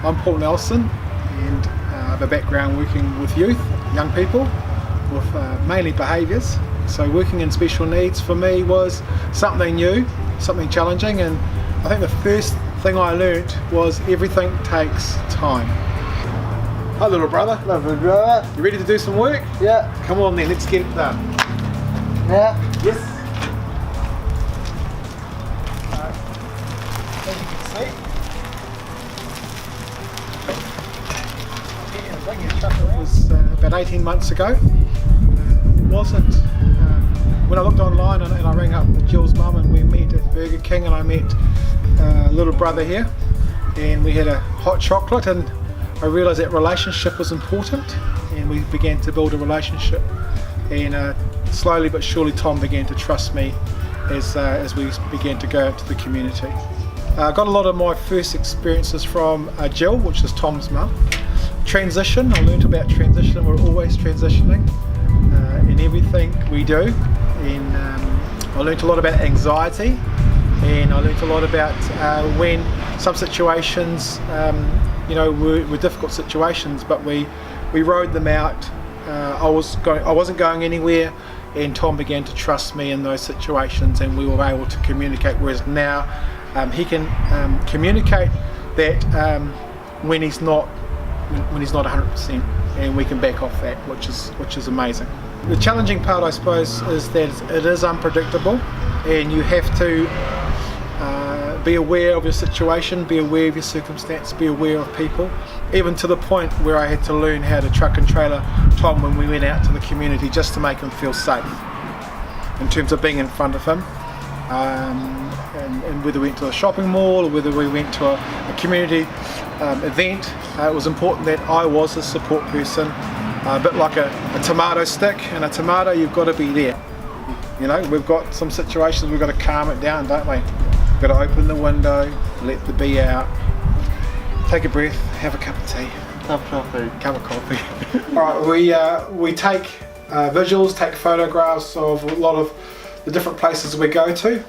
I'm Paul Nelson, and I have a background working with youth, young people, with mainly behaviours. So working in special needs for me was something new, something challenging, and I think the first thing I learnt was everything takes time. Hi little brother. Lovely brother. You ready to do some work? Yeah. Come on then, let's get it done. Yeah. Yes. As you can see, it was about 18 months ago. It wasn't. When I looked online and I rang up Jill's mum and we met at Burger King, and I met little brother here, and we had a hot chocolate, and I realised that relationship was important, and we began to build a relationship, and slowly but surely Tom began to trust me as we began to go out to the community. I got a lot of my first experiences from Jill, which is Tom's mum. Transition, I learned about transition. We're always transitioning in everything we do, and I learned a lot about anxiety, and I learned a lot about when some situations were difficult situations, but we rode them out. I wasn't going anywhere, and Tom began to trust me in those situations, and we were able to communicate, whereas now he can communicate that when he's not 100%, and we can back off that, which is amazing. The challenging part, I suppose, is that it is unpredictable, and you have to be aware of your situation, be aware of your circumstance, be aware of people, even to the point where I had to learn how to truck and trailer Tom when we went out to the community, just to make him feel safe in terms of being in front of him. And whether we went to a shopping mall or whether we went to a community event, it was important that I was a support person, a bit like a tomato stick. And a tomato, you've got to be there. You know, we've got some situations we've got to calm it down, don't we? We've got to open the window, let the bee out, take a breath, have a cup of tea. Cup of coffee. Alright, we take visuals, take photographs of a lot of the different places we go to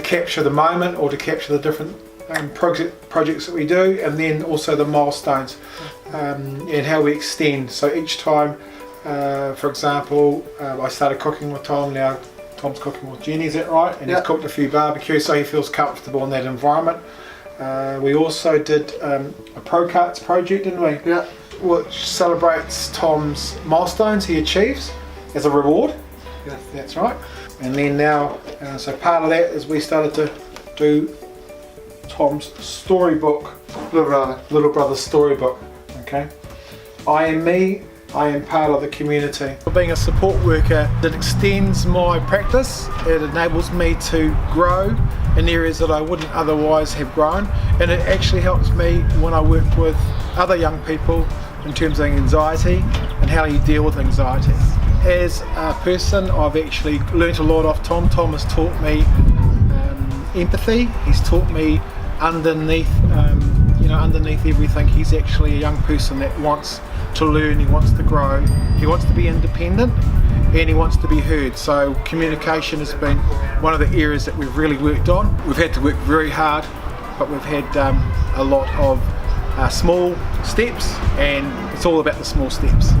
capture the moment, or to capture the different projects that we do, and then also the milestones and how we extend. So each time, for example, I started cooking with Tom, now Tom's cooking with Jenny, is that right? And He's cooked a few barbecues, so he feels comfortable in that environment. We also did a Pro Carts project, didn't we? Yeah. Which celebrates Tom's milestones he achieves as a reward. Yeah. That's right. And then now, so part of that is we started to do Tom's storybook, little brother's storybook. Okay. I am me. I am part of the community. Being a support worker, it extends my practice. It enables me to grow in areas that I wouldn't otherwise have grown, and it actually helps me when I work with other young people in terms of anxiety and how you deal with anxiety. As a person, I've actually learnt a lot off Tom. Tom has taught me empathy. He's taught me underneath everything, he's actually a young person that wants to learn, he wants to grow, he wants to be independent, and he wants to be heard. So communication has been one of the areas that we've really worked on. We've had to work very hard, but we've had a lot of small steps, and it's all about the small steps.